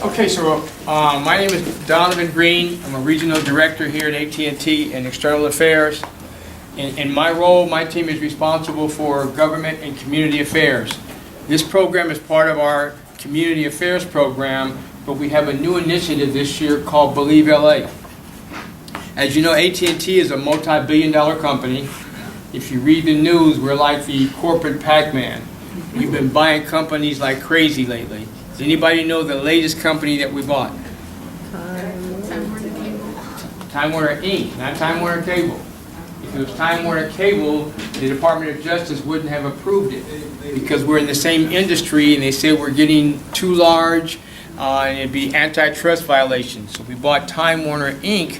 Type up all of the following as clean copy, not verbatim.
Okay, so my name is Donovan Green. I'm a regional director here at AT&T in External Affairs. In my role, my team is responsible for government and community affairs. This program is part of our community affairs program, but we have a new initiative this year called Believe LA. As you know, AT&T is a multi-billion-dollar company. If you read the news, we're like the corporate Pac-Man. We've been buying companies like crazy lately. Does anybody know the latest company that we bought? Time Warner Inc., not Time Warner Cable. If it was Time Warner Cable, the Department of Justice wouldn't have approved it because we're in the same industry and they say we're getting too large and it'd be antitrust violations. So we bought Time Warner Inc.,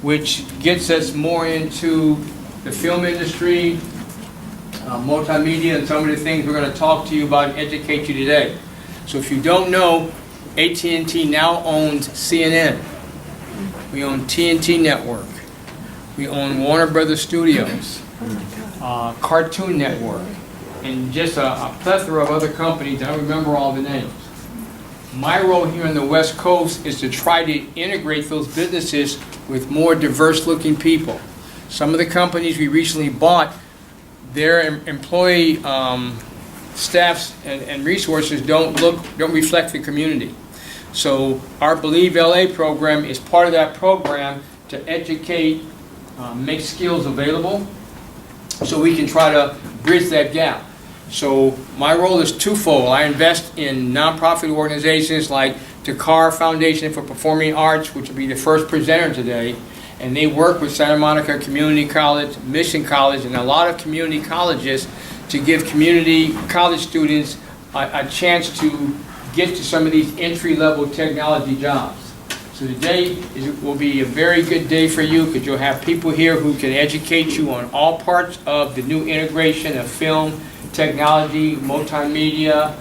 which gets us more into the film industry, multimedia, and some of the things we're going to talk to you about and educate you today. So if you don't know, AT&T now owns CNN. We own TNT Network. We own Warner Brothers Studios, Cartoon Network, and just a plethora of other companies. I don't remember all the names. My role here on the West Coast is to try to integrate those businesses with more diverse-looking people. Some of the companies we recently bought, their employee staffs and resources don't reflect the community. So our Believe LA program is part of that program to educate, make skills available, so we can try to bridge that gap. So my role is twofold. I invest in nonprofit organizations like the Carr Foundation for Performing Arts, which will be the first presenter today, and they work with Santa Monica Community College, Mission College, and a lot of community colleges to give community college students a chance to get to some of these entry-level technology jobs. So today will be a very good day for you because you'll have people here who can educate you on all parts of the new integration of film, technology, multimedia,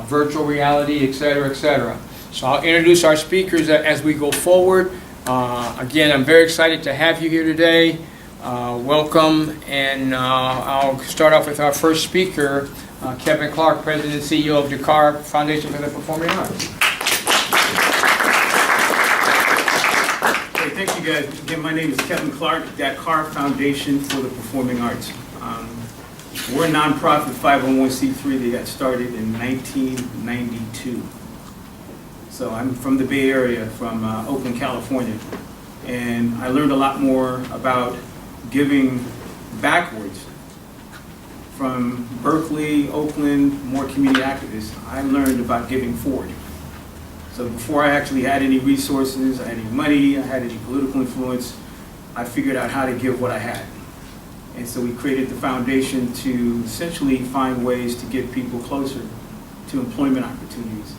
virtual reality, etc., etc. So I'll introduce our speakers as we go forward. Again, I'm very excited to have you here today. Welcome, and I'll start off with our first speaker, Kevin Clark, President and CEO of the Carr Foundation for the Performing Arts. Hey, thank you guys. Again, my name is Kevin Clark, that Carr Foundation for the Performing Arts. We're a nonprofit 501c3 that got started in 1992. So I'm from the Bay Area, from Oakland, California, and I learned a lot more about giving backwards. From Berkeley, Oakland, more community activists, I learned about giving forward. So before I actually had any resources, I had any money, I had any political influence, I figured out how to give what I had. And so we created the foundation to essentially find ways to get people closer to employment opportunities.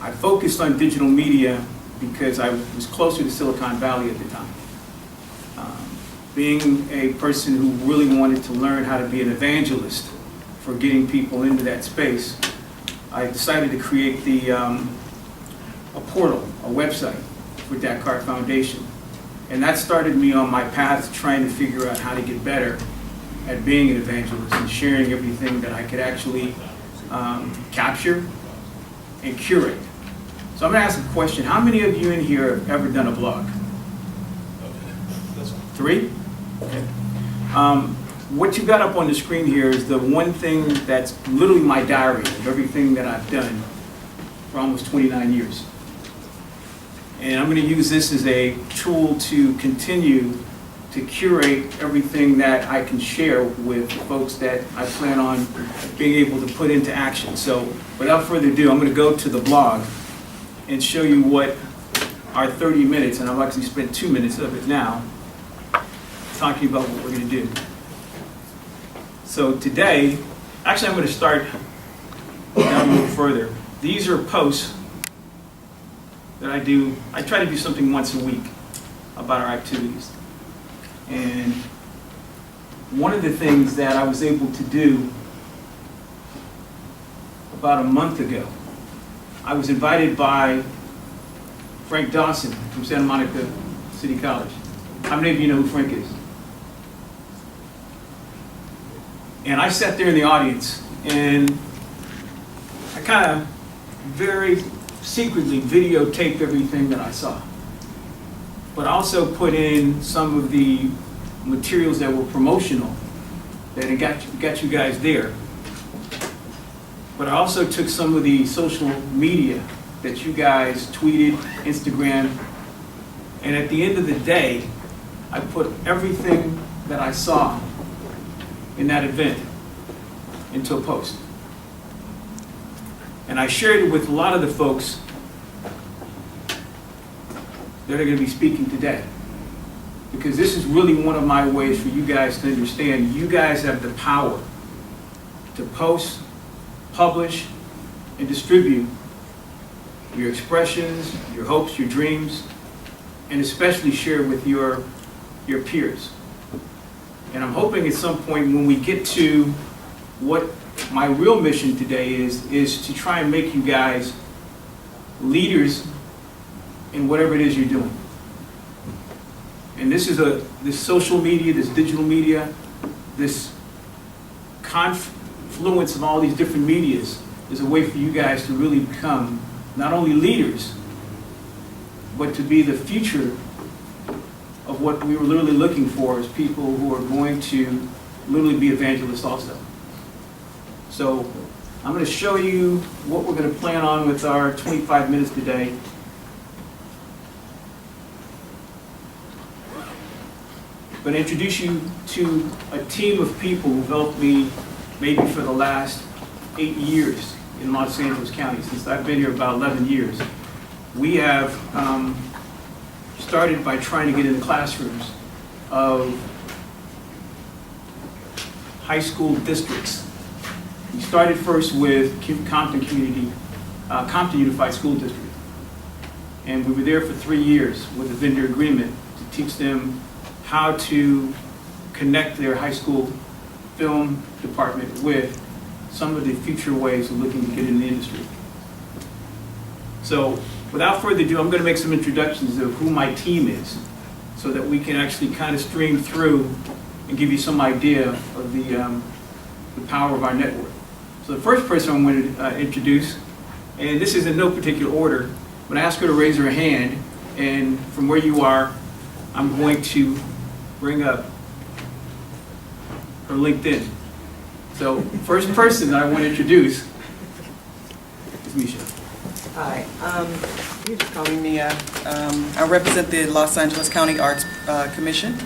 I focused on digital media because I was closer to Silicon Valley at the time. Being a person who really wanted to learn how to be an evangelist for getting people into that space, I decided to create a portal, a website for that Carr Foundation. And that started me on my path trying to figure out how to get better at being an evangelist and sharing everything that I could actually capture and curate. So I'm going to ask a question. How many of you in here have ever done a blog? 3? Okay. What you got up on the screen here is the one thing that's literally my diary of everything that I've done for almost 29 years. And I'm going to use this as a tool to continue to curate everything that I can share with folks that I plan on being able to put into action. So without further ado, I'm going to go to the blog and show you what our 30 minutes, and I've actually spent 2 minutes of it now, talking about what we're going to do. So today, actually I'm going to start down a little further. These are posts that I do. I try to do something once a week about our activities. And one of the things that I was able to do about a month ago, I was invited by Frank Dawson from Santa Monica City College. How many of you know who Frank is? And I sat there in the audience, and I kind of very secretly videotaped everything that I saw, but I also put in some of the materials that were promotional that it got you guys there. But I also took some of the social media that you guys tweeted, Instagram, and at the end of the day, I put everything that I saw in that event into a post. And I shared it with a lot of the folks that are going to be speaking today. Because this is really one of my ways for you guys to understand you guys have the power to post, publish, and distribute your expressions, your hopes, your dreams, and especially share with your peers. And I'm hoping at some point when we get to what my real mission today is to try and make you guys leaders in whatever it is you're doing. And this social media, this digital media, this confluence of all these different medias is a way for you guys to really become not only leaders, but to be the future of what we were literally looking for as people who are going to literally be evangelists also. So I'm going to show you what we're going to plan on with our 25 minutes today. I'm going to introduce you to a team of people who've helped me maybe for the last 8 years in Los Angeles County. Since I've been here about 11 years. We have started by trying to get in the classrooms of high school districts. We started first with Compton Unified School District. And we were there for 3 years with a vendor agreement to teach them how to connect their high school film department with some of the future ways of looking to get in the industry. So without further ado, I'm going to make some introductions of who my team is so that we can actually kind of stream through and give you some idea of the power of our network. So the first person I'm going to introduce, and this is in no particular order, I'm going to ask her to raise her hand, and from where you are, I'm going to bring up her LinkedIn. So first person that I want to introduce is Misha. Hi, you just call me Mia. I represent the Los Angeles County Arts Commission.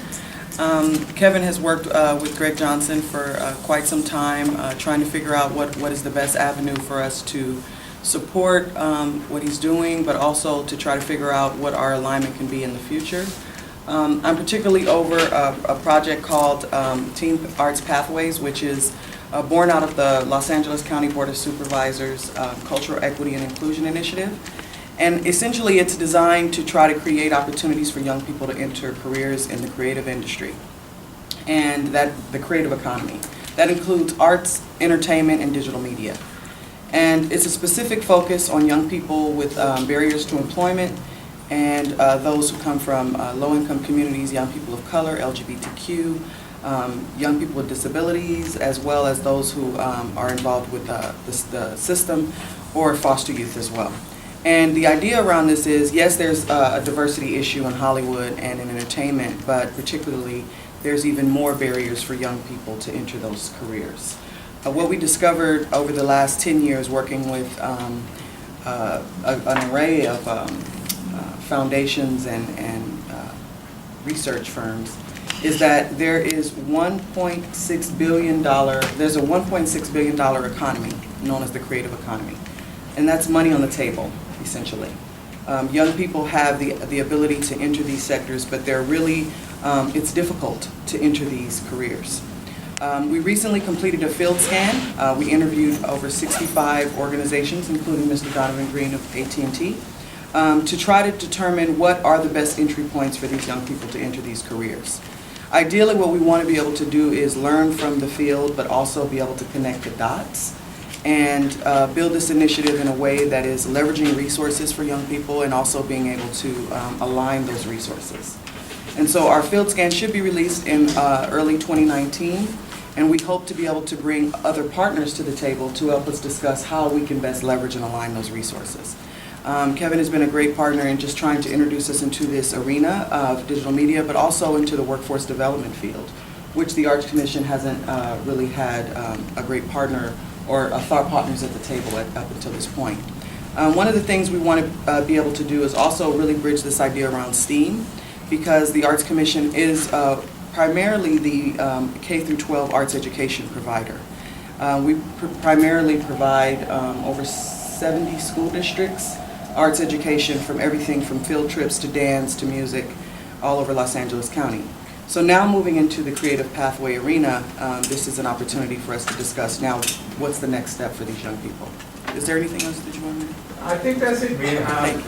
Kevin has worked with Greg Johnson for quite some time, trying to figure out what is the best avenue for us to support what he's doing, but also to try to figure out what our alignment can be in the future. I'm particularly over a project called Teen Arts Pathways, which is born out of the Los Angeles County Board of Supervisors Cultural Equity and Inclusion Initiative. And essentially it's designed to try to create opportunities for young people to enter careers in the creative industry and the creative economy. That includes arts, entertainment, and digital media. And it's a specific focus on young people with barriers to employment and those who come from low-income communities, young people of color, LGBTQ, young people with disabilities, as well as those who are involved with the system or foster youth as well. And the idea around this is, yes, there's a diversity issue in Hollywood and in entertainment, but particularly there's even more barriers for young people to enter those careers. What we discovered over the last 10 years working with an array of foundations and research firms is that there is there's a $1.6 billion economy known as the creative economy. And that's money on the table, essentially. Young people have the ability to enter these sectors, but they're really, it's difficult to enter these careers. We recently completed a field scan. We interviewed over 65 organizations, including Mr. Donovan Green of At&T, to try to determine what are the best entry points for these young people to enter these careers. Ideally, what we want to be able to do is learn from the field, but also be able to connect the dots and build this initiative in a way that is leveraging resources for young people and also being able to align those resources. And so our field scan should be released in early 2019, and we hope to be able to bring other partners to the table to help us discuss how we can best leverage and align those resources. Kevin has been a great partner in just trying to introduce us into this arena of digital media, but also into the workforce development field, which the Arts Commission hasn't really had a great partner or thought partners at the table up until this point. One of the things we want to be able to do is also really bridge this idea around STEAM, because the Arts Commission is primarily the K through 12 arts education provider. We primarily provide over 70 school districts arts education, from everything from field trips to dance to music, all over Los Angeles County. So now moving into the Creative Pathway arena, this is an opportunity for us to discuss now what's the next step for these young people. Is there anything else that you want to do? I think that's it, man.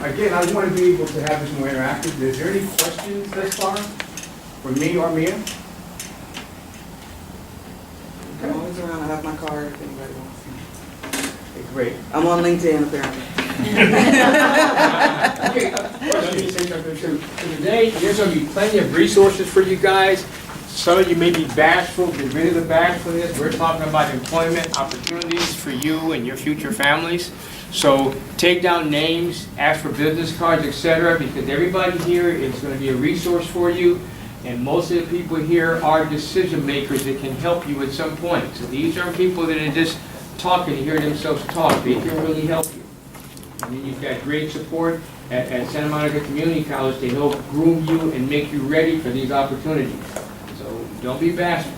Again, I want to be able to have this more interactive. Is there any questions thus far for me or Mia? I'm always around. I have my card if anybody wants. Okay, great. I'm on LinkedIn apparently. Okay, let me say something too. So today, there's going to be plenty of resources for you guys. Some of you may be bashful, get rid of the bashfulness. We're talking about employment opportunities for you and your future families. So take down names, ask for business cards, etc., because everybody here is going to be a resource for you. And most of the people here are decision makers that can help you at some point. So these aren't people that are just talking to hear themselves talk. They can really help you. And then you've got great support at Santa Monica Community College to help groom you and make you ready for these opportunities. So don't be bashful.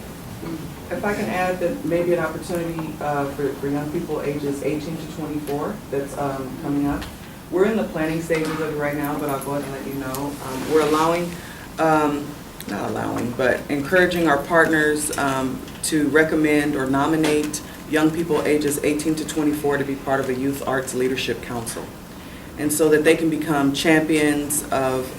If I can add that maybe an opportunity for young people ages 18 to 24 that's coming up. We're in the planning stages of it right now, but I'll go ahead and let you know. We're allowing, not allowing, but encouraging our partners to recommend or nominate young people ages 18 to 24 to be part of a Youth Arts Leadership Council. And so that they can become champions of,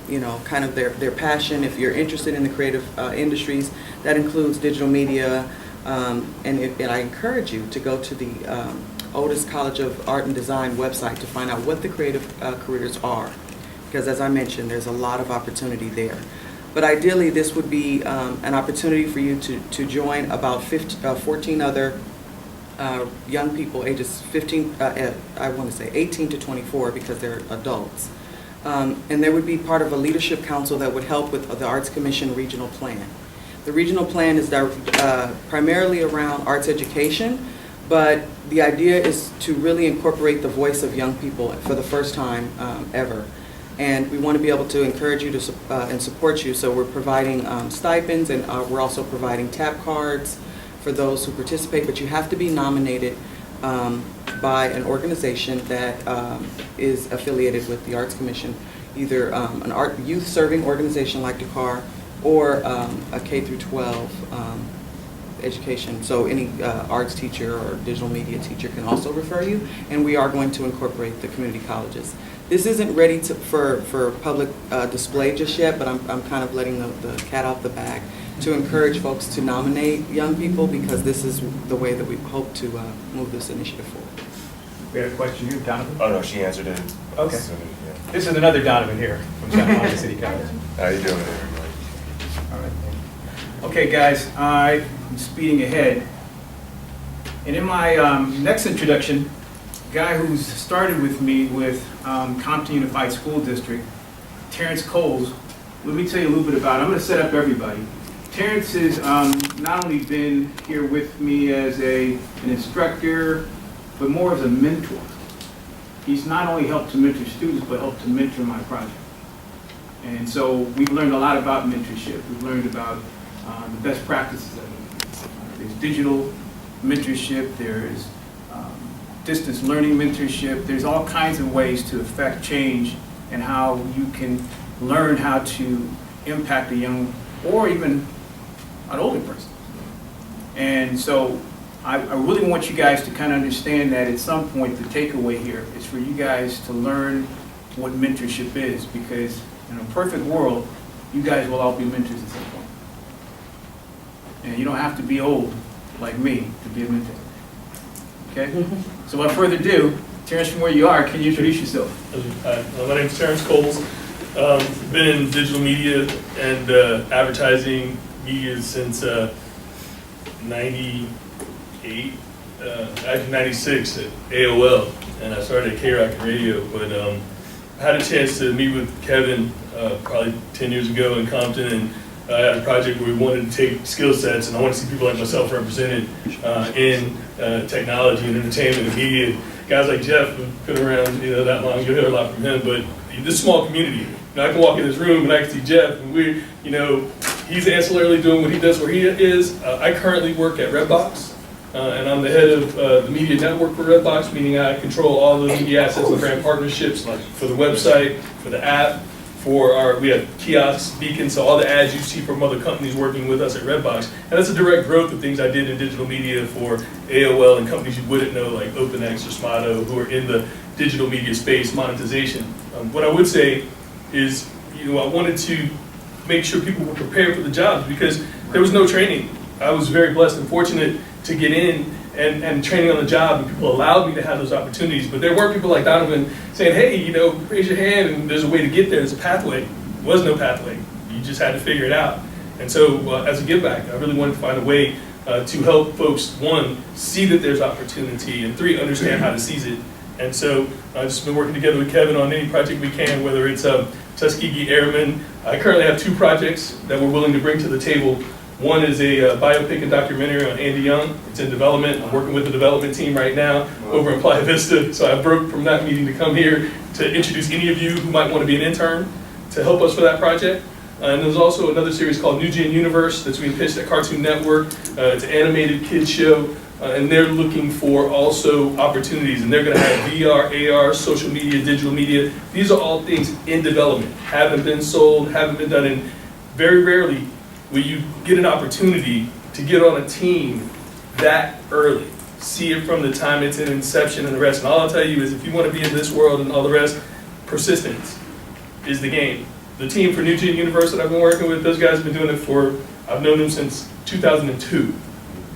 you know, kind of their passion. If you're interested in the creative industries, that includes digital media. And I encourage you to go to the Otis College of Art and Design website to find out what the creative careers are. Because as I mentioned, there's a lot of opportunity there. But ideally, this would be an opportunity for you to join about 14 other young people ages 18 to 24, because they're adults. And there would be part of a leadership council that would help with the Arts Commission regional plan. The regional plan is primarily around arts education, but the idea is to really incorporate the voice of young people for the first time ever. And we want to be able to encourage you to and support you. So we're providing stipends, and we're also providing tap cards for those who participate. But you have to be nominated by an organization that is affiliated with the Arts Commission, either an art youth serving organization like DECAR, or a K through 12 education. So any arts teacher or digital media teacher can also refer you. And we are going to incorporate the community colleges. This isn't ready for public display just yet, but I'm kind of letting the cat out the bag to encourage folks to nominate young people, because this is the way that we hope to move this initiative forward. We have a question here, Donovan? Oh, no, she answered it. Okay. So, yeah. This is another Donovan here from Santa Monica City College. How you doing, everybody? All right. Okay, guys, I'm speeding ahead. And in my next introduction, a guy who's started with me with Compton Unified School District, Terrence Coles. Let me tell you a little bit about him. I'm going to set up everybody. Terrence has not only been here with me as an instructor, but more as a mentor. He's not only helped to mentor students, but helped to mentor my project. And so we've learned a lot about mentorship. We've learned about the best practices of it. There's digital mentorship, there's distance learning mentorship. There's all kinds of ways to affect change and how you can learn how to impact a young or even an older person. And so I really want you guys to kind of understand that at some point the takeaway here is for you guys to learn what mentorship is, because in a perfect world, you guys will all be mentors at some point. And you don't have to be old like me to be a mentor. Okay? So without further ado, Terrence, from where you are, can you introduce yourself? My name is Terrence Coles. Been in digital media and advertising media since 98, actually 96 at AOL. and I started at K-Rock Radio, but I had a chance to meet with Kevin probably 10 years ago in Compton, and I had a project where we wanted to take skill sets, and I want to see people like myself represented in technology and entertainment and media. Guys like Jeff who've been around that long, you'll hear a lot from him, but this small community. I can walk in this room and I can see Jeff, and he's ancillarily doing what he does where he is. I currently work at Redbox, and I'm the head of the media network for Redbox, meaning I control all the media assets and brand partnerships for the website, for the app, we have kiosks, beacons, so all the ads you see from other companies working with us at Redbox. And that's a direct growth of things I did in digital media for AOL and companies you wouldn't know like OpenX or Smato, who are in the digital media space, monetization. What I would say is, I wanted to make sure people were prepared for the jobs because there was no training. I was very blessed and fortunate to get in and training on the job, and people allowed me to have those opportunities. But there weren't people like Donovan saying, hey, raise your hand and there's a way to get there, there's a pathway. There was no pathway. You just had to figure it out. And so as a give back, I really wanted to find a way to help folks, one, see that there's opportunity, and three, understand how to seize it. And so I've just been working together with Kevin on any project we can, whether it's Tuskegee Airmen. I currently have 2 projects that we're willing to bring to the table. One is a biopic and documentary on Andy Young. It's in development. I'm working with the development team right now over in Playa Vista. So I broke from that meeting to come here to introduce any of you who might want to be an intern to help us for that project. And there's also another series called New Gen Universe that's being pitched at Cartoon Network. It's an animated kids show. And they're looking for also opportunities, and they're going to have VR, AR, social media, digital media. These are all things in development, haven't been sold, haven't been done, and very rarely will you get an opportunity to get on a team that early. See it from the time it's in inception and the rest. And all I'll tell you is if you want to be in this world and all the rest, persistence is the game. The team for New Gen Universe that I've been working with, those guys have been doing it I've known them since 2002.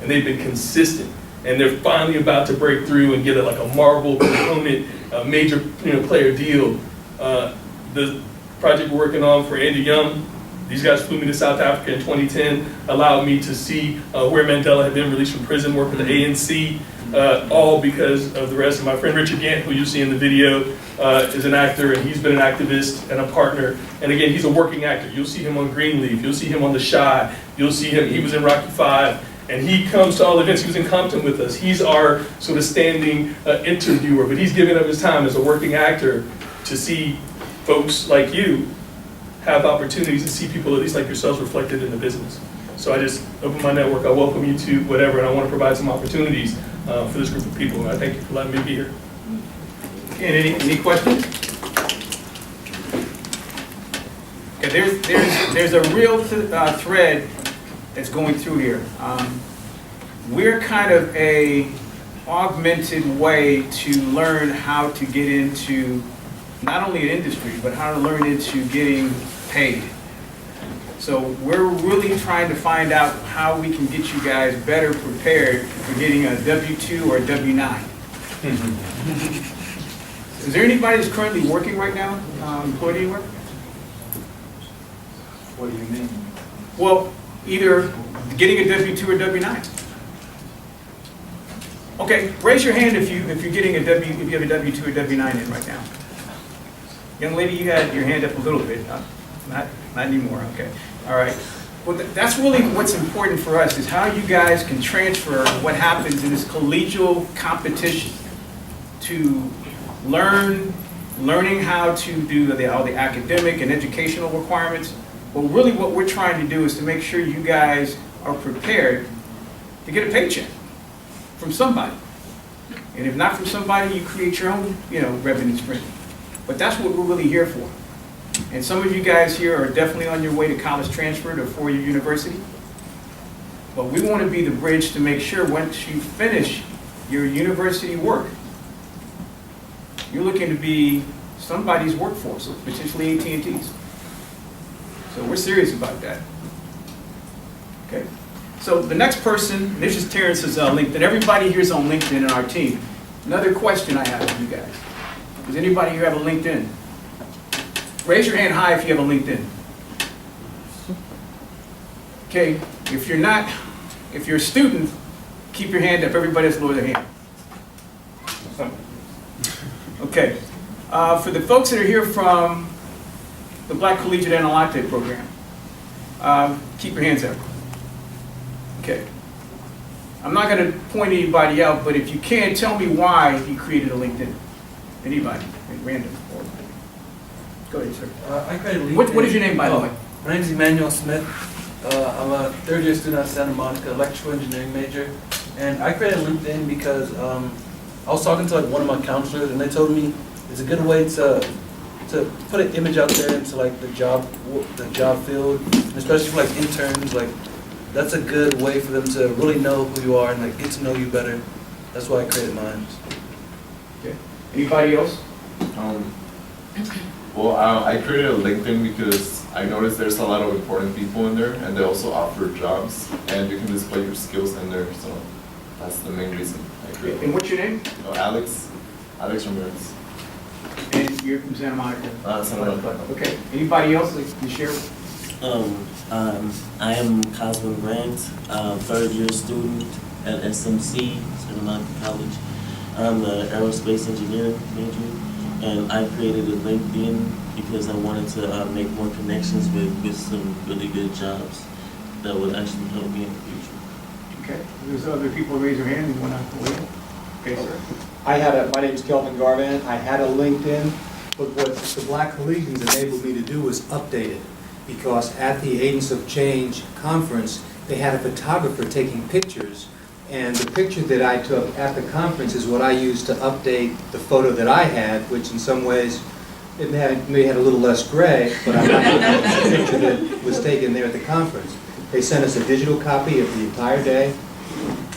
And they've been consistent, and they're finally about to break through and get a Marvel component, major player deal. The project we're working on for Andy Young, these guys flew me to South Africa in 2010, allowed me to see where Mandela had been released from prison, work with the ANC, all because of the rest. And my friend Richard Gant, who you see in the video, is an actor, and he's been an activist and a partner. And again, he's a working actor. You'll see him on Greenleaf, you'll see him on The Chi, you'll see him, he was in Rocky V. And he comes to all events. He was in Compton with us. He's our sort of standing interviewer, but he's giving up his time as a working actor to see folks like you have opportunities to see people, at least like yourselves, reflected in the business. So I just open my network. I welcome you to whatever, and I want to provide some opportunities for this group of people. And I thank you for letting me be here. Okay, any questions? Okay, there's a real thread that's going through here. We're kind of a augmented way to learn how to get into not only an industry, but how to learn into getting paid. So we're really trying to find out how we can get you guys better prepared for getting a W-2 or a W-9. Is there anybody that's currently working right now, employed anywhere? What do you mean? Well, either getting a W-2 or W-9. Okay, raise your hand if you're getting if you have a W-2 or W-9 in right now. Young lady, you had your hand up a little bit. Not anymore. Okay. All right. Well, that's really what's important for us is how you guys can transfer what happens in this collegial competition to learning how to do all the academic and educational requirements. But really what we're trying to do is to make sure you guys are prepared to get a paycheck from somebody. And if not from somebody, you create your own, revenue stream. But that's what we're really here for. And some of you guys here are definitely on your way to college transfer to a four-year university. But we want to be the bridge to make sure once you finish your university work, you're looking to be somebody's workforce, potentially At&T's. So we're serious about that. Okay. So the next person, this is Terrence's LinkedIn. Everybody here's on LinkedIn in our team. Another question I have for you guys. Does anybody here have a LinkedIn? Raise your hand high if you have a LinkedIn. Okay, if you're a student, keep your hand up. Everybody else lower their hand. Okay. For the folks that are here from the Black Collegiate At&T program, keep your hands up. Okay. I'm not going to point anybody out, but if you can, tell me why he created a LinkedIn. Anybody, random. Go ahead, sir. I created LinkedIn. What is your name, by the way? My name is Emmanuel Smith. I'm a third-year student at Santa Monica, electrical engineering major. And I created LinkedIn because I was talking to like one of my counselors, and they told me it's a good way to put an image out there into like the job field, especially for like interns. Like that's a good way for them to really know who you are and like get to know you better. That's why I created mine. Okay. Anybody else? Well, I created a LinkedIn because I noticed there's a lot of important people in there, and they also offer jobs, and you can display your skills in there. So that's the main reason I created. And what's your name? Oh, Alex Ramirez. And you're from Santa Monica? Santa Monica. Okay. Anybody else that can share? I am Cosmin Grant, third-year student at SMC, Santa Monica College. I'm an aerospace engineering major, and I created a LinkedIn because I wanted to make more connections with some really good jobs that would actually help me in the future. Okay. There's other people who raise their hand and want to weigh in. Okay, sir. My name is Kelvin Garvan. I had a LinkedIn, but what the Black Collegians enabled me to do was update it. Because at the Agents of Change conference, they had a photographer taking pictures, and the picture that I took at the conference is what I used to update the photo that I had, which in some ways, it may have a little less gray, but I like the picture that was taken there at the conference. They sent us a digital copy of the entire day,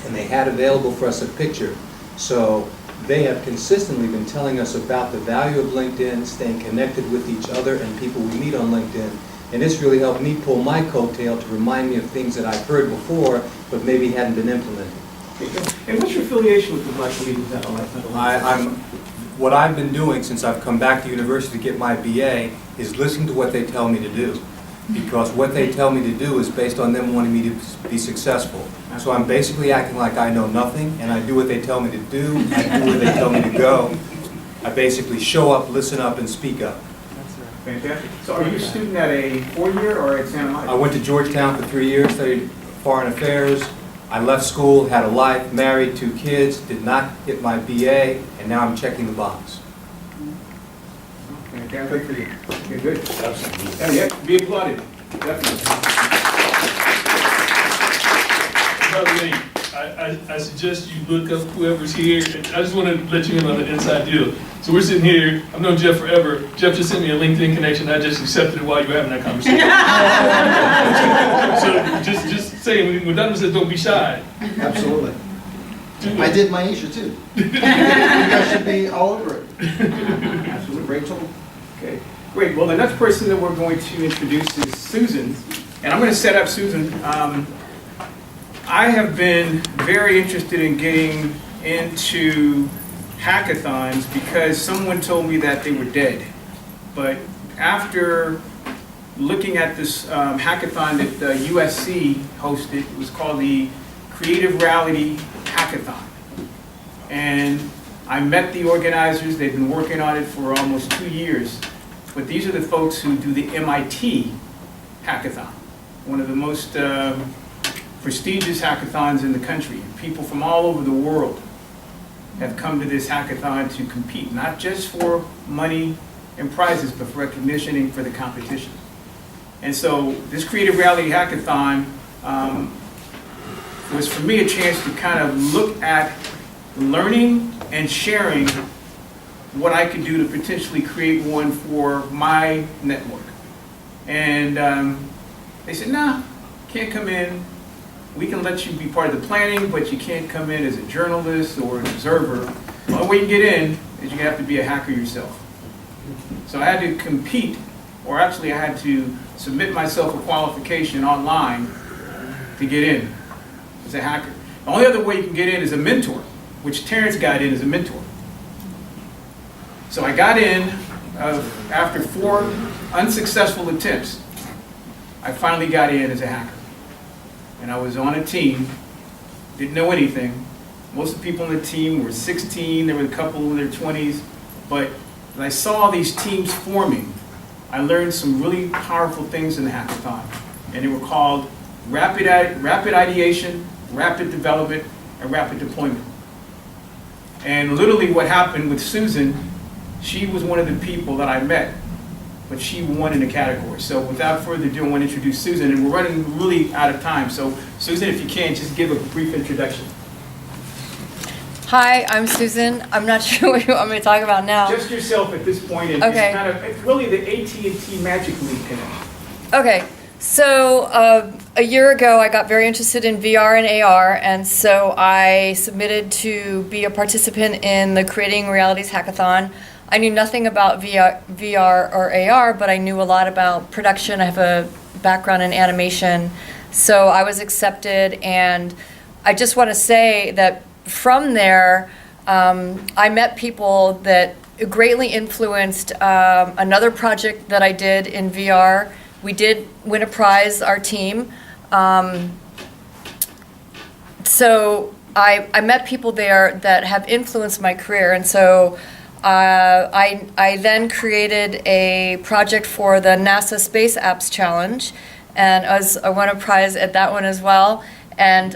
and they had available for us a picture. So they have consistently been telling us about the value of LinkedIn, staying connected with each other and people we meet on LinkedIn. And this really helped me pull my coattail to remind me of things that I've heard before, but maybe hadn't been implemented. And what's your affiliation with the Black Collegians At&T? What I've been doing since I've come back to university to get my BA is listening to what they tell me to do. Because what they tell me to do is based on them wanting me to be successful. So I'm basically acting like I know nothing, and I do what they tell me to do, I do where they tell me to go. I basically show up, listen up, and speak up. Fantastic. So are you a student at a 4-year or at Santa Monica? I went to Georgetown for 3 years, studied foreign affairs. I left school, had a life, married, 2 kids, did not get my BA, and now I'm checking the box. Fantastic for you. Okay, good. Absolutely. Yeah, be applauded. Definitely. By the way, I suggest you look up whoever's here. I just want to let you in on the inside deal. So we're sitting here. I've known Jeff forever. Jeff just sent me a LinkedIn connection. I just accepted it while you were having that conversation. So just saying, when Donovan says don't be shy. Absolutely. I did my Asia too. You guys should be all over it. Absolutely. Rachel? Okay, great. Well, the next person that we're going to introduce is Susan. And I'm going to set up Susan. I have been very interested in getting into hackathons because someone told me that they were dead. But after looking at this hackathon that USC hosted, it was called the Creative Reality Hackathon. And I met the organizers. They've been working on it for almost 2 years. But these are the folks who do the MIT hackathon, one of the most prestigious hackathons in the country. People from all over the world have come to this hackathon to compete, not just for money and prizes, but for recognition and for the competition. And so this Creative Reality Hackathon was for me a chance to kind of look at learning and sharing what I could do to potentially create one for my network. And they said, nah, can't come in. We can let you be part of the planning, but you can't come in as a journalist or an observer. The only way you get in is you're gonna have to be a hacker yourself. So I had to compete, or actually I had to submit myself a qualification online to get in as a hacker. The only other way you can get in is a mentor, which Terrence got in as a mentor. So I got in after 4 unsuccessful attempts. I finally got in as a hacker. And I was on a team, didn't know anything. Most of the people on the team were 16, there were a couple in their 20s. But as I saw these teams forming, I learned some really powerful things in the hackathon. And they were called rapid ideation, rapid development, and rapid deployment. And literally what happened with Susan, she was one of the people that I met, but she won in the category. So without further ado, I want to introduce Susan, and we're running really out of time. So Susan, if you can, just give a brief introduction. Hi, I'm Susan. I'm not sure what you want me to talk about now. Just yourself at this point, and Okay. it's really the AT&T Magic League connection. Okay, so a year ago I got very interested in VR and AR, and so I submitted to be a participant in the Creating Realities Hackathon. I knew nothing about VR or AR, but I knew a lot about production. I have a background in animation, so I was accepted, and I just want to say that from there, I met people that greatly influenced another project that I did in VR. We did win a prize, our team. So I met people there that have influenced my career, and so I then created a project for the NASA Space Apps Challenge, and I won a prize at that one as well. And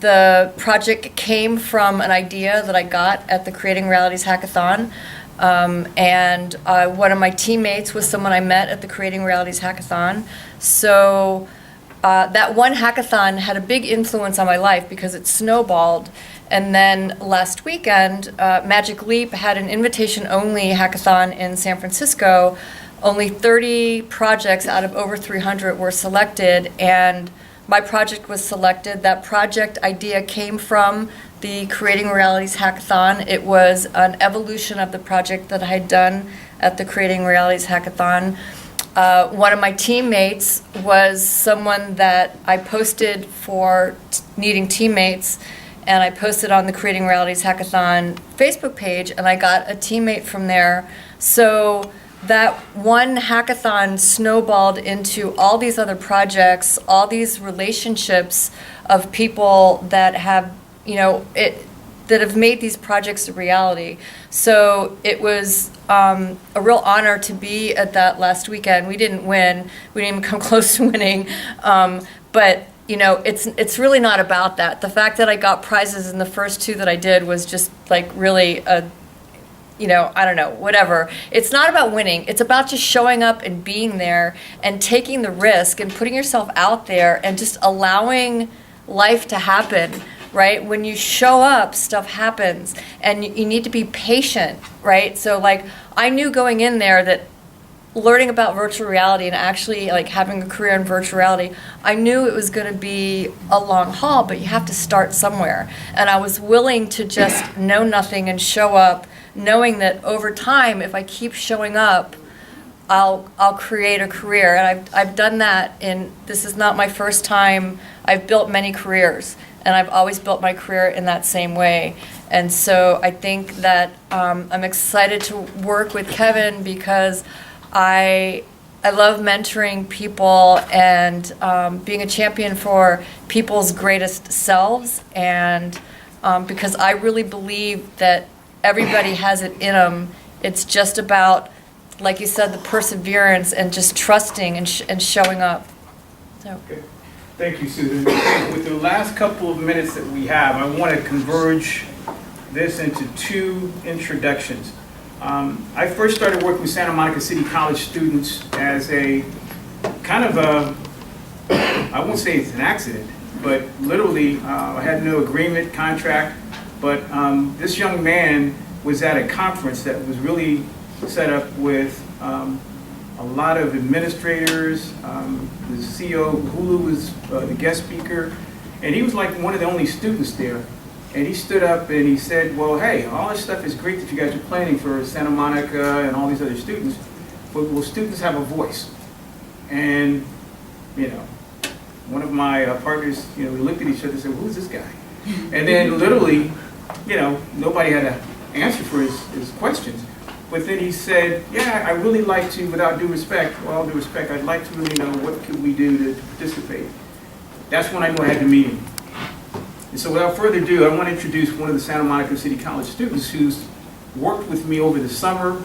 the project came from an idea that I got at the Creating Realities Hackathon. And one of my teammates was someone I met at the Creating Realities Hackathon. So that one hackathon had a big influence on my life because it snowballed. And then last weekend, Magic Leap had an invitation-only hackathon in San Francisco. Only 30 projects out of over 300 were selected, and my project was selected. That project idea came from the Creating Realities Hackathon. It was an evolution of the project that I had done at the Creating Realities Hackathon. One of my teammates was someone that I posted for needing teammates, and I posted on the Creating Realities Hackathon Facebook page, and I got a teammate from there. So that one hackathon snowballed into all these other projects, all these relationships of people that have, that have made these projects a reality. So it was a real honor to be at that last weekend. We didn't win. We didn't even come close to winning. But it's really not about that. The fact that I got prizes in the first two that I did was just like really a I don't know, whatever. It's not about winning. It's about just showing up and being there and taking the risk and putting yourself out there and just allowing life to happen, right? When you show up, stuff happens, and you need to be patient, right? So like I knew going in there that learning about virtual reality and actually like having a career in virtual reality, I knew it was going to be a long haul, but you have to start somewhere. And I was willing to just know nothing and show up, knowing that over time, if I keep showing up, I'll create a career. And I've done that. This is not my first time. I've built many careers, and I've always built my career in that same way. And so I think that I'm excited to work with Kevin because I love mentoring people and being a champion for people's greatest selves, and because I really believe that everybody has it in them. It's just about, like you said, the perseverance and just trusting and showing up. So. Okay. Thank you, Susan. With the last couple of minutes that we have, I want to converge this into two introductions. I first started working with Santa Monica City College students as a kind of I won't say it's an accident, but literally I had no agreement, contract, but this young man was at a conference that was really set up with a lot of administrators. The CEO of Hulu was the guest speaker, and he was like one of the only students there. And he stood up and he said, well, hey, all this stuff is great that you guys are planning for Santa Monica and all these other students, but will students have a voice? And, one of my partners, we looked at each other and said, who's this guy? And then literally, nobody had an answer for his questions. But then he said, yeah, I really like to, without due respect, with all due respect, I'd like to really know what could we do to participate. That's when I knew I had to meet him. And so without further ado, I want to introduce one of the Santa Monica City College students who's worked with me over the summer,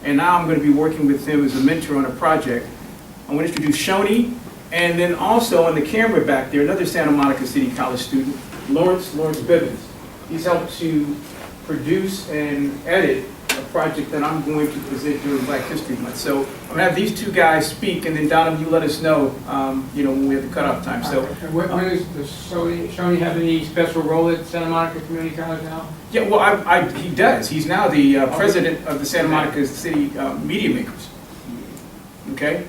and now I'm going to be working with him as a mentor on a project. I want to introduce Shoni, and then also on the camera back there, another Santa Monica City College student, Lawrence Bibbins. He's helped to produce and edit a project that I'm going to present during Black History Month. So I'm going to have these two guys speak, and then Donovan, you let us know, when we have the cutoff time. So, Where does Shoni have any special role at Santa Monica Community College now? yeah, well, he does. He's now the president of the Santa Monica City Media Makers. Okay?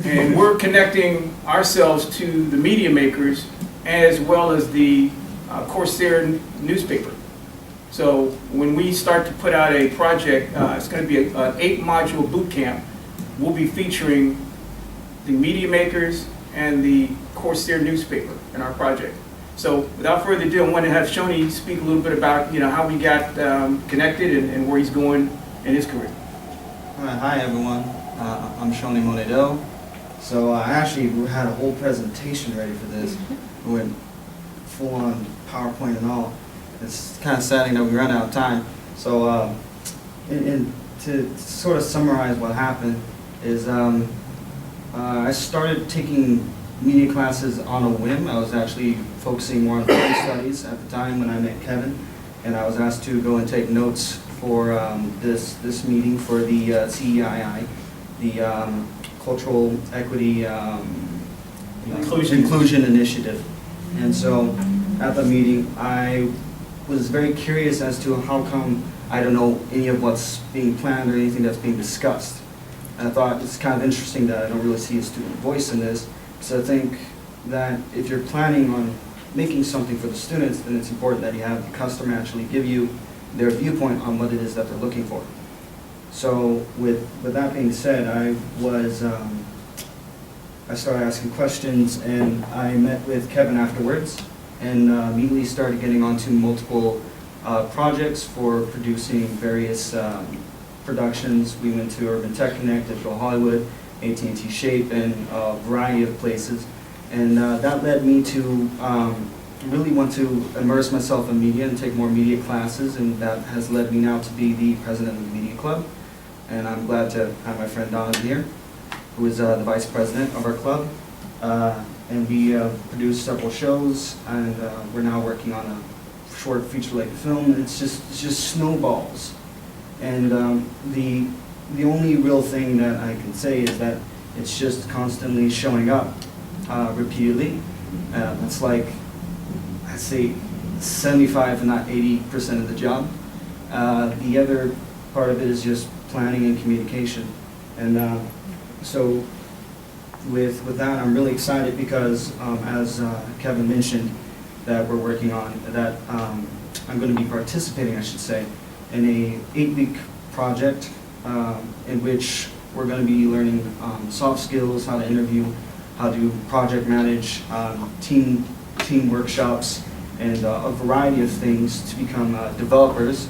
And we're connecting ourselves to the media makers as well as the Corsair newspaper. So when we start to put out a project, it's going to be an 8-module boot camp. We'll be featuring the media makers and the Corsair newspaper in our project. So without further ado, I want to have Shoni speak a little bit about how we got connected and where he's going in his career. All right, hi everyone. I'm Shoni Monedo. So I actually had a whole presentation ready for this. We went full on PowerPoint and all. It's kind of saddening that we ran out of time. So to sort of summarize what happened is I started taking media classes on a whim. I was actually focusing more on film studies at the time when I met Kevin, and I was asked to go and take notes for this meeting for the CEII, the Cultural Equity Inclusion Initiative. And so at the meeting, I was very curious as to how come I don't know any of what's being planned or anything that's being discussed. And I thought it's kind of interesting that I don't really see a student voice in this. So I think that if you're planning on making something for the students, then it's important that you have the customer actually give you their viewpoint on what it is that they're looking for. So with that being said, I started asking questions, and I met with Kevin afterwards, and immediately started getting onto multiple projects for producing various productions. We went to Urban Tech Connect, Digital Hollywood, At&T Shape, and a variety of places. And that led me to really want to immerse myself in media and take more media classes, and that has led me now to be the president of the Media Club. And I'm glad to have my friend Donovan here, who is the vice president of our club. And we produced several shows, and we're now working on a short feature-length film. And it's just snowballs. And the only real thing that I can say is that it's just constantly showing up repeatedly. It's like, I'd say 75 if not 80% of the job. The other part of it is just planning and communication. And so with that, I'm really excited because as Kevin mentioned, that we're working on, that I'm going to be participating, I should say, in a 8-week project in which we're going to be learning soft skills, how to interview, how to project manage, team workshops, and a variety of things to become developers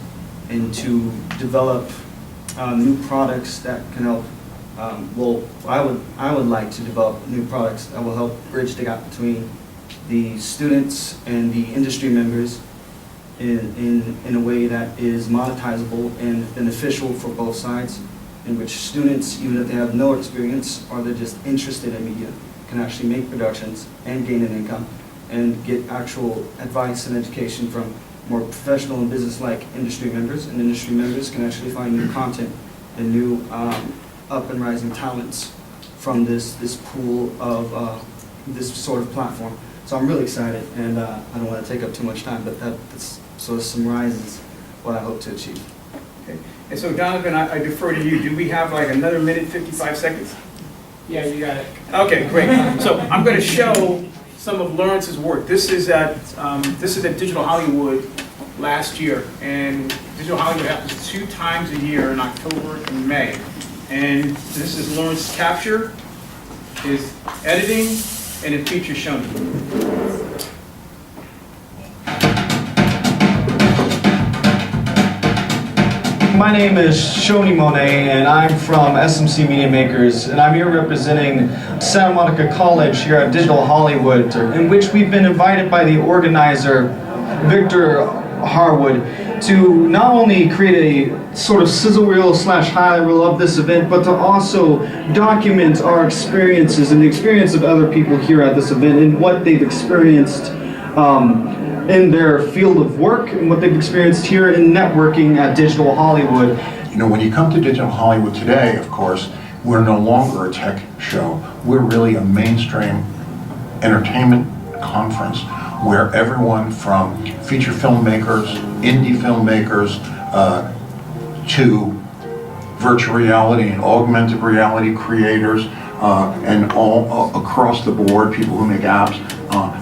and to develop new products that can help. I would like to develop new products that will help bridge the gap between the students and the industry members in a way that is monetizable and beneficial for both sides, in which students, even if they have no experience or they're just interested in media, can actually make productions and gain an income and get actual advice and education from more professional and business-like industry members, and industry members can actually find new content and new up and rising talents from this pool of this sort of platform. So I'm really excited, and I don't want to take up too much time, but that sort of summarizes what I hope to achieve. Okay. And so Donovan, I defer to you. Do we have like another minute, 55 seconds? Yeah, you got it. Okay, great. So I'm going to show some of Lawrence's work. This is at Digital Hollywood last year, and Digital Hollywood happens 2 times a year in October and May. And this is Lawrence's capture, his editing, and it features Shoni. My name is Shoni Monet, and I'm from SMC Media Makers, and I'm here representing Santa Monica College here at Digital Hollywood, in which we've been invited by the organizer, Victor Harwood, to not only create a sort of sizzle reel / highlight reel of this event, but to also document our experiences and the experience of other people here at this event and what they've experienced in their field of work and what they've experienced here in networking at Digital Hollywood. You know, when you come to Digital Hollywood today, of course, we're no longer a tech show. We're really a mainstream entertainment conference where everyone from feature filmmakers, indie filmmakers, to virtual reality and augmented reality creators, and all across the board, people who make apps,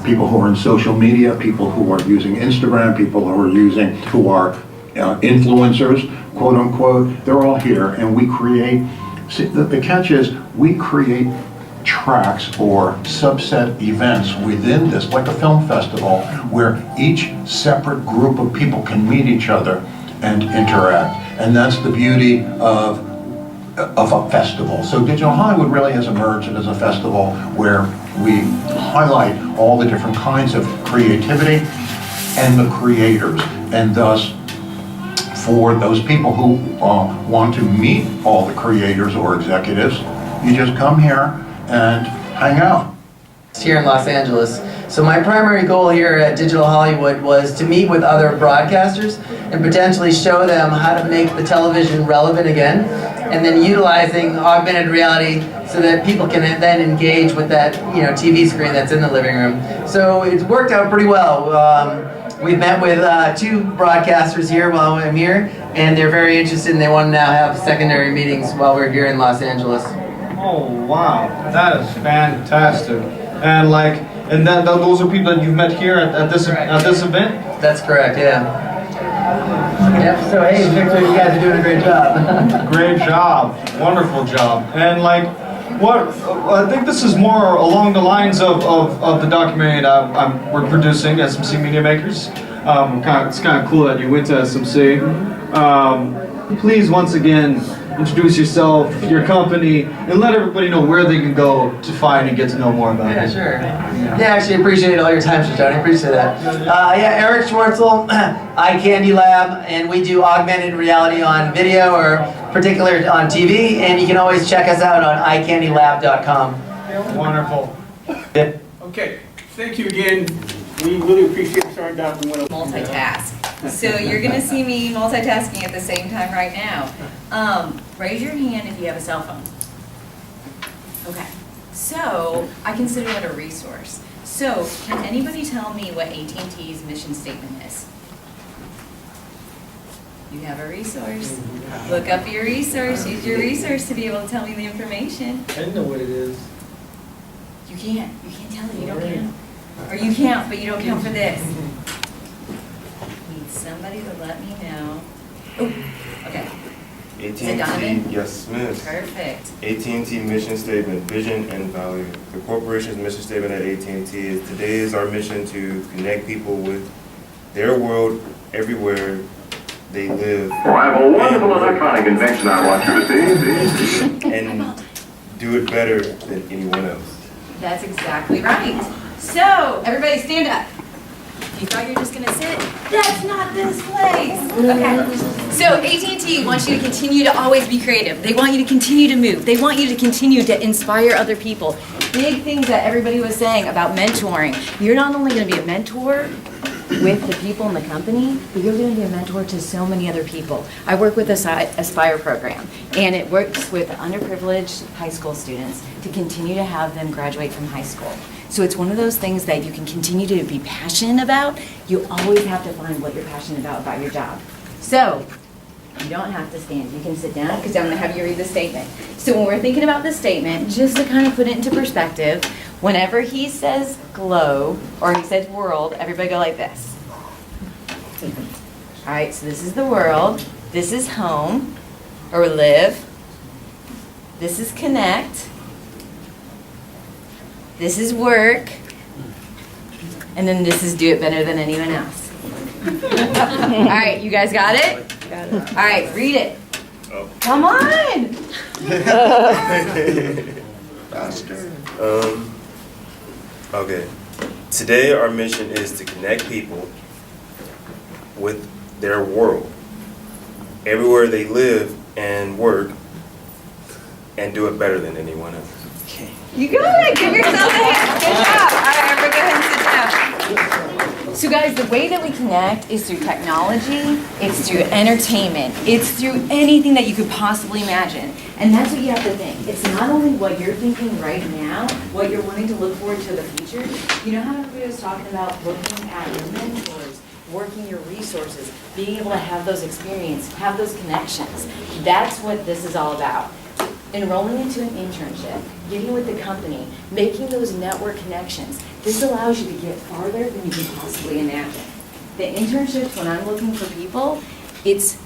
people who are in social media, people who are using Instagram, people who are influencers, quote unquote, they're all here, and we create, see, the catch is, we create tracks or subset events within this, like a film festival, where each separate group of people can meet each other and interact. And that's the beauty of a festival. So Digital Hollywood really has emerged as a festival where we highlight all the different kinds of creativity and the creators. And thus, for those people who want to meet all the creators or executives, you just come here and hang out. Here in Los Angeles. So my primary goal here at Digital Hollywood was to meet with other broadcasters and potentially show them how to make the television relevant again, and then utilizing augmented reality so that people can then engage with that, you know, TV screen that's in the living room. So it's worked out pretty well. We've met with 2 broadcasters here while I'm here, and they're very interested, and they want to now have secondary meetings while we're here in Los Angeles. Oh wow, that is fantastic. And like, and then those are people that you've met here at this event? That's correct, yeah. Yep, so hey, Victor, you guys are doing a great job. Great job, wonderful job. And like, what, I think this is more along the lines of the documentary that we're producing, SMC Media Makers. It's kind of cool that you went to SMC. Please, once again, introduce yourself, your company, and let everybody know where they can go to find and get to know more about it. Yeah, sure. Yeah, actually appreciate all your time, Shoshone. Appreciate that. Yeah, Eric Schwartzel, Eye Candy Lab, and we do augmented reality on video or particular on TV, and you can always check us out on eyecandylab.com. Wonderful. Okay, thank you again. We really appreciate starting out. Multitask. So you're going to see me multitasking at the same time right now. Raise your hand if you have a cell phone. Okay. So I consider that a resource. So can anybody tell me what AT&T's mission statement is? You have a resource. Look up your resource. Use your resource to be able to tell me the information. I know what it is. You can't. You can't tell it. You don't count. Or you count, but you don't count for this. Need somebody to let me know. Oh, okay. AT&T, yes, miss. Perfect. AT&T mission statement, vision and value. The corporation's mission statement at AT&T is, today is our mission to connect people with their world everywhere they live. Oh, I have a wonderful electronic invention I want you to see. And do it better than anyone else. That's exactly right. So, everybody stand up. You thought you were just going to sit? That's not this place. Okay. So, AT&T wants you to continue to always be creative. They want you to continue to move. They want you to continue to inspire other people. Big things that everybody was saying about mentoring. You're not only going to be a mentor with the people in the company, but you're going to be a mentor to so many other people. I work with the Aspire program, and it works with underprivileged high school students to continue to have them graduate from high school. So it's one of those things that you can continue to be passionate about. You always have to find what you're passionate about your job. So you don't have to stand. You can sit down because I'm going to have you read the statement. So when we're thinking about the statement, just to kind of put it into perspective, whenever he says globe or he says world, everybody go like this. All right, so this is the world. This is home or live. This is connect. This is work. And then this is do it better than anyone else. All right, you guys got it? Got it. All right, read it. Oh. Come on. Faster. Okay. Today our mission is to connect people with their world, everywhere they live and work, and do it better than anyone else. You got it. Give yourself a hand. Good job. All right, everybody go ahead and sit down. So guys, the way that we connect is through technology, it's through entertainment, it's through anything that you could possibly imagine. And that's what you have to think. It's not only what you're thinking right now, what you're wanting to look forward to in the future. You know how everybody was talking about looking at your mentors, working your resources, being able to have those experiences, have those connections. That's what this is all about. Enrolling into an internship, getting with the company, making those network connections. This allows you to get farther than you can possibly imagine. The internships, when I'm looking for people, it's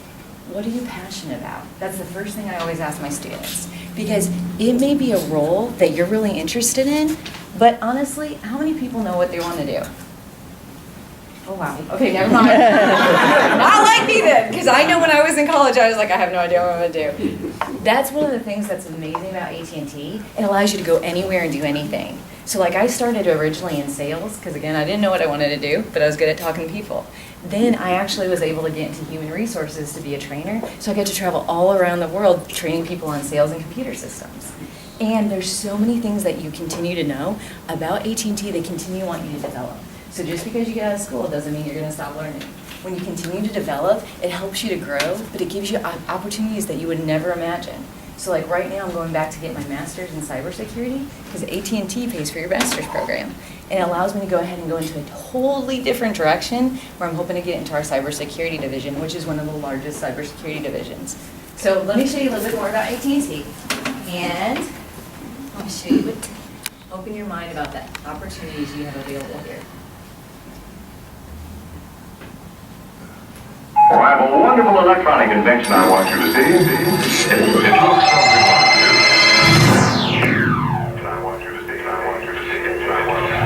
what are you passionate about? That's the first thing I always ask my students. Because it may be a role that you're really interested in, but honestly, how many people know what they want to do? Oh, wow. Okay, never mind. Not like me then, because I know when I was in college, I was like, I have no idea what I'm going to do. That's one of the things that's amazing about AT&T. It allows you to go anywhere and do anything. So like I started originally in sales, because again, I didn't know what I wanted to do, but I was good at talking to people. Then I actually was able to get into human resources to be a trainer. So I get to travel all around the world training people on sales and computer systems. And there's so many things that you continue to know about AT&T that continue to want you to develop. So just because you get out of school doesn't mean you're going to stop learning. When you continue to develop, it helps you to grow, but it gives you opportunities that you would never imagine. So like right now, I'm going back to get my master's in cybersecurity because AT&T pays for your master's program. And it allows me to go ahead and go into a totally different direction where I'm hoping to get into our cybersecurity division, which is one of the largest cybersecurity divisions. So let me show you a little bit more about AT&T. And let me show you open your mind about the opportunities you have available here. Oh, I have a wonderful electronic invention I want you to see. It looks something like this. And I want you to see, and I want you to see, and I want you to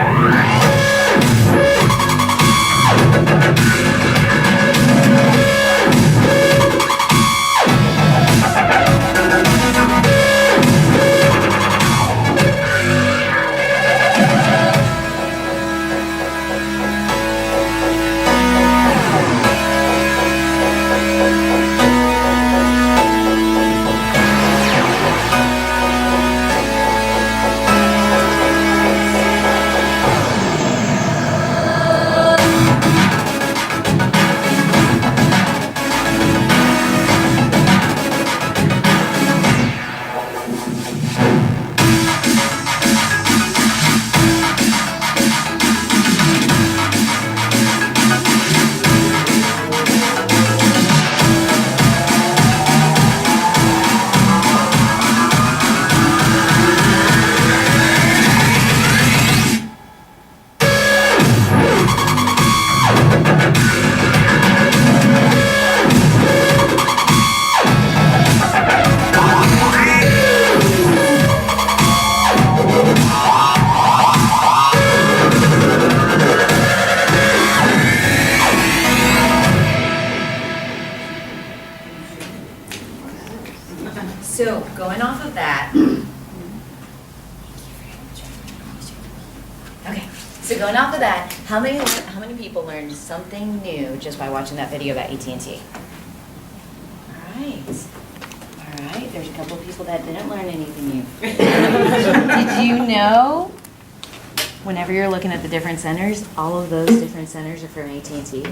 So going off of that, okay. So going off of that, how many people learned something new just by watching that video about AT&T? All right. There's a couple of people that didn't learn anything new. Did you know? Whenever you're looking at the different centers, all of those different centers are from AT&T.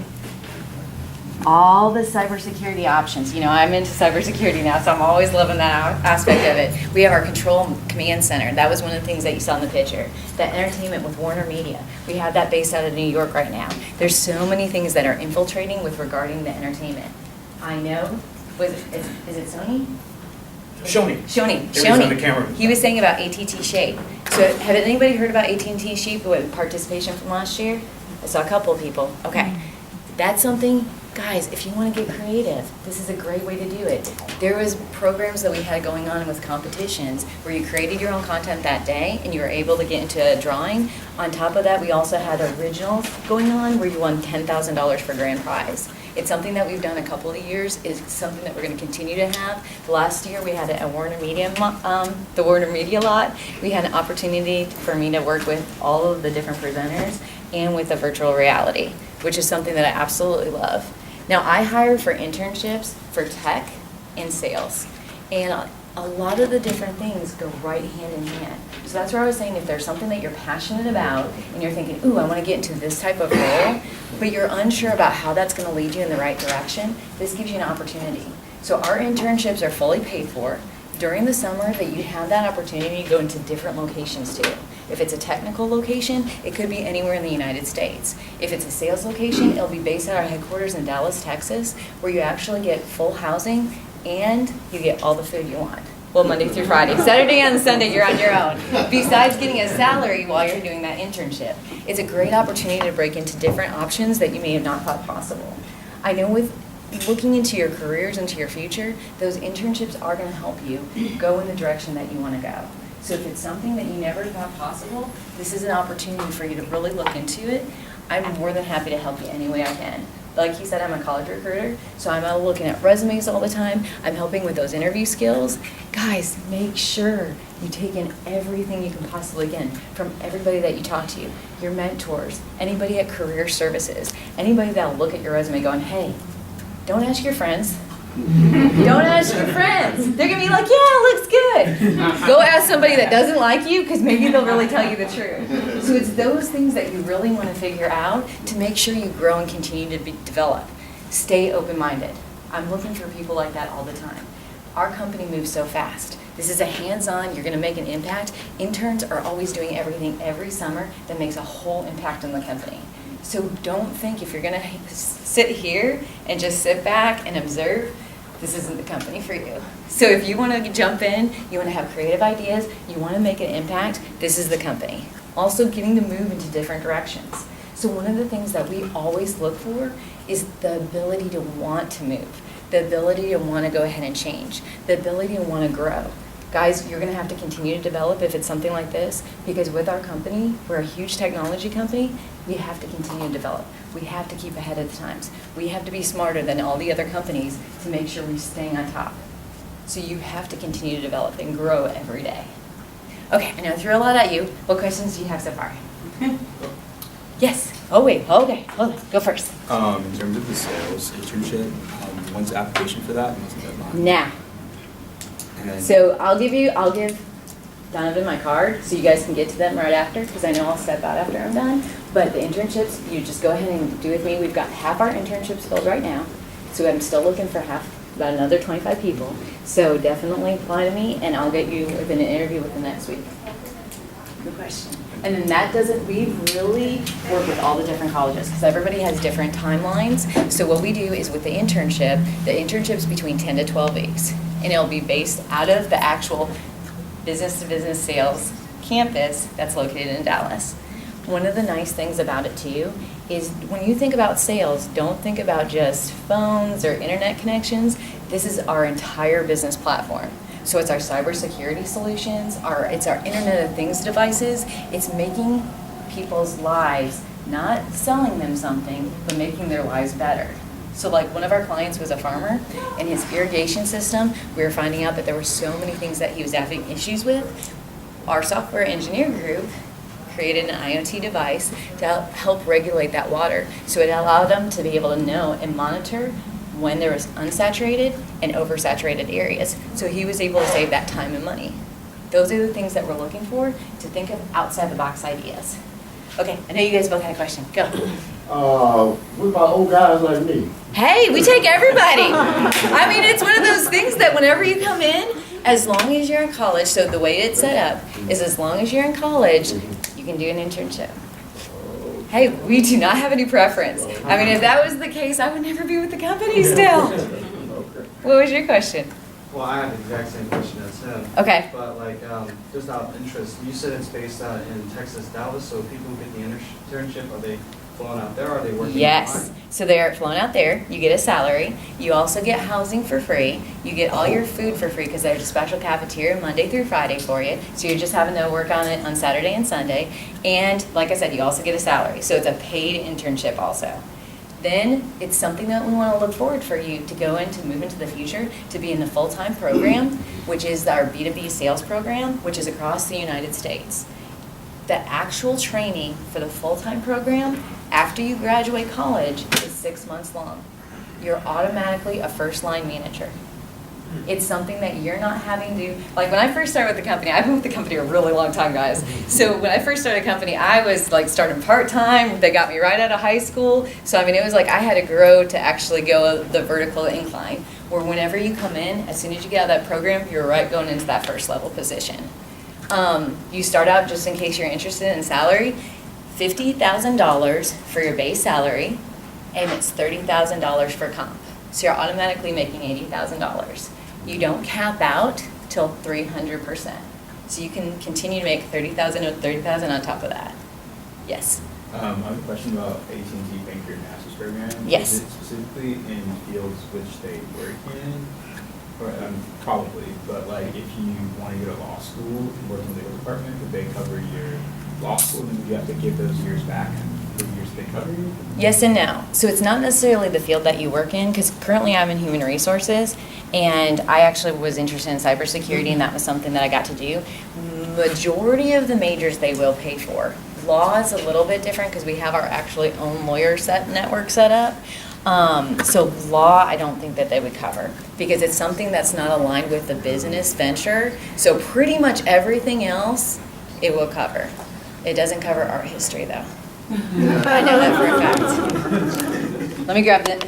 All the cybersecurity options. You know, I'm into cybersecurity now, so I'm always loving that aspect of it. We have our control command center. That was one of the things that you saw in the picture. That entertainment with Warner Media. We have that based out of New York right now. There's so many things that are infiltrating with regarding the entertainment. I know. Is it Sony? Shoni. On the camera. He was saying about AT&T Shape. So have anybody heard about AT&T Shape with participation from last year? I saw a couple of people. Okay. That's something, guys, if you want to get creative, this is a great way to do it. There was programs that we had going on with competitions where you created your own content that day and you were able to get into a drawing. On top of that, we also had originals going on where you won $10,000 for grand prize. It's something that we've done a couple of years. It's something that we're going to continue to have. Last year we had it at Warner Media, the Warner Media lot. We had an opportunity for me to work with all of the different presenters and with the virtual reality, which is something that I absolutely love. Now, I hire for internships for tech and sales. And a lot of the different things go right hand in hand. So that's where I was saying, if there's something that you're passionate about and you're thinking, ooh, I want to get into this type of role, but you're unsure about how that's going to lead you in the right direction, this gives you an opportunity. So our internships are fully paid for. During the summer, that you have that opportunity to go into different locations too. If it's a technical location, it could be anywhere in the United States. If it's a sales location, it'll be based at our headquarters in Dallas, Texas, where you actually get full housing and you get all the food you want. Well, Monday through Friday. Saturday and Sunday, you're on your own. Besides getting a salary while you're doing that internship. It's a great opportunity to break into different options that you may have not thought possible. I know with looking into your careers, into your future, those internships are going to help you go in the direction that you want to go. So if it's something that you never thought possible, this is an opportunity for you to really look into it. I'm more than happy to help you any way I can. Like he said, I'm a college recruiter, so I'm out looking at resumes all the time. I'm helping with those interview skills. Guys, make sure you take in everything you can possibly get from everybody that you talk to, your mentors, anybody at career services, anybody that'll look at your resume going, hey, don't ask your friends. Don't ask your friends. They're going to be like, yeah, it looks good. Go ask somebody that doesn't like you, because maybe they'll really tell you the truth. So it's those things that you really want to figure out to make sure you grow and continue to develop. Stay open-minded. I'm looking for people like that all the time. Our company moves so fast. This is a hands-on, you're going to make an impact. Interns are always doing everything every summer that makes a whole impact on the company. So don't think if you're going to sit here and just sit back and observe, this isn't the company for you. So if you want to jump in, you want to have creative ideas, you want to make an impact, this is the company. Also getting to move into different directions. So one of the things that we always look for is the ability to want to move, the ability to want to go ahead and change, the ability to want to grow. Guys, you're going to have to continue to develop if it's something like this, because with our company, we're a huge technology company, we have to continue to develop. We have to keep ahead of the times. We have to be smarter than all the other companies to make sure we're staying on top. So you have to continue to develop and grow every day. Okay, I know I threw a lot at you. What questions do you have so far? Yes. Oh, wait. Okay. Hold on. Go first. In terms of the sales internship, when's the application for that? When's the deadline? Now. So I'll give Donovan my card so you guys can get to them right after, because I know I'll step out after I'm done. But the internships, you just go ahead and do with me. We've got half our internships filled right now. So I'm still looking for about another 25 people. So definitely apply to me and I'll get you within an interview within next week. Good question. And then that doesn't, we really work with all the different colleges because everybody has different timelines. So what we do is with the internship's between 10 to 12 weeks. And it'll be based out of the actual business-to-business sales campus that's located in Dallas. One of the nice things about it too is when you think about sales, don't think about just phones or internet connections. This is our entire business platform. So it's our cybersecurity solutions, it's our Internet of Things devices. It's making people's lives, not selling them something, but making their lives better. So like one of our clients was a farmer, and his irrigation system, we were finding out that there were so many things that he was having issues with. Our software engineer group created an IoT device to help regulate that water. So it allowed them to be able to know and monitor when there was unsaturated and oversaturated areas. So he was able to save that time and money. Those are the things that we're looking for, to think of outside the box ideas. Okay, I know you guys both had a question. Go. What about old guys like me? Hey, we take everybody. I mean, it's one of those things that whenever you come in, as long as you're in college, so the way it's set up is as long as you're in college, you can do an internship. Hey, we do not have any preference. I mean, if that was the case, I would never be with the company still. What was your question? Well, I have the exact same question as him. Okay. But like, just out of interest, you said it's based out in Texas, Dallas, so people who get the internship, are they flown out there, or are they working Yes. So they're flown out there, you get a salary, you also get housing for free, you get all your food for free because there's a special cafeteria Monday through Friday for you, so you're just having to work on it on Saturday and Sunday, and like I said, you also get a salary, so it's a paid internship also. Then it's something that we want to look forward for you to go into, move into the future, to be in the full-time program, which is our B2B sales program, which is across the United States. The actual training for the full-time program after you graduate college is 6 months long. you're automatically a first-line manager. It's something that you're not having to, like when I first started with the company, I've been with the company a really long time, guys. So when I first started a company, I was like starting part-time. They got me right out of high school. So I mean, it was like I had to grow to actually go the vertical incline, where whenever you come in, as soon as you get out of that program, you're right going into that first level position. You start out, just in case you're interested in salary, $50,000 for your base salary, and it's $30,000 for comp. So you're automatically making $80,000. You don't cap out till 300%. So you can continue to make $30,000 or $30,000 on top of that. Yes? I have a question about AT&T Bank Your Master's program. Yes. Is it specifically in fields which they work in? Or, probably, but like if you want to go to law school and work in the legal department, would they cover your law school and would you have to give those years back and the years they cover you? Yes and no. So it's not necessarily the field that you work in, because currently I'm in human resources, and I actually was interested in cybersecurity, and that was something that I got to do. Majority of the majors they will pay for. Law is a little bit different because we have our actually own lawyer network set up. So law, I don't think that they would cover, because it's something that's not aligned with the business venture. So pretty much everything else, it will cover. It doesn't cover art history though. I know that for a fact. Let me grab the